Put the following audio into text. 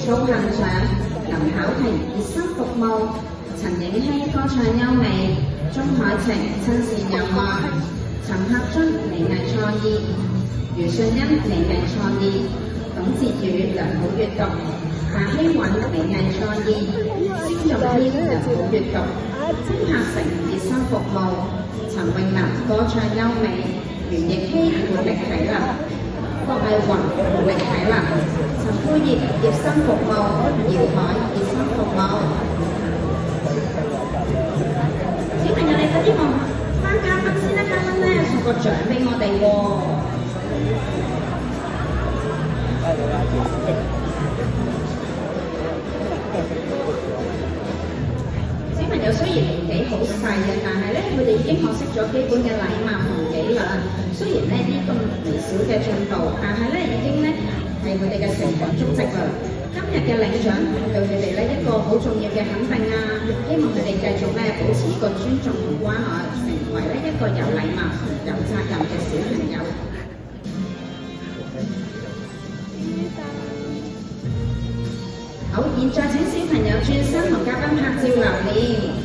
操行獎、林巧婷熱心服務、陳影希歌唱優美、鐘海晴親善有愛、陳柏津美藝創意、余信欣美藝創意、董哲宇良好閱讀、夏希韻美藝創意、蕭仲軒良好閱讀、曾柏成熱心服務、陳詠琳歌唱優美、袁奕希活力體能、郭藝雲活力體能、陳佩葉熱心服務、姚海熱心服務。小朋友，你快啲望翻嘉賓先啦，嘉賓咧送個獎俾我哋喎。小朋友雖然年紀好細嘅，但係咧佢哋已經學識咗基本嘅禮貌同紀律。雖然呢啲咁微小嘅進步，但係咧已經咧係佢哋嘅成長足跡啦。今日嘅領獎對佢哋咧一個好重要嘅肯定啊！希望佢哋繼續咧保持呢個尊重同關愛，成為咧一個有禮貌同有責任嘅小朋友。好，現在請小朋友轉身同嘉賓拍照留念。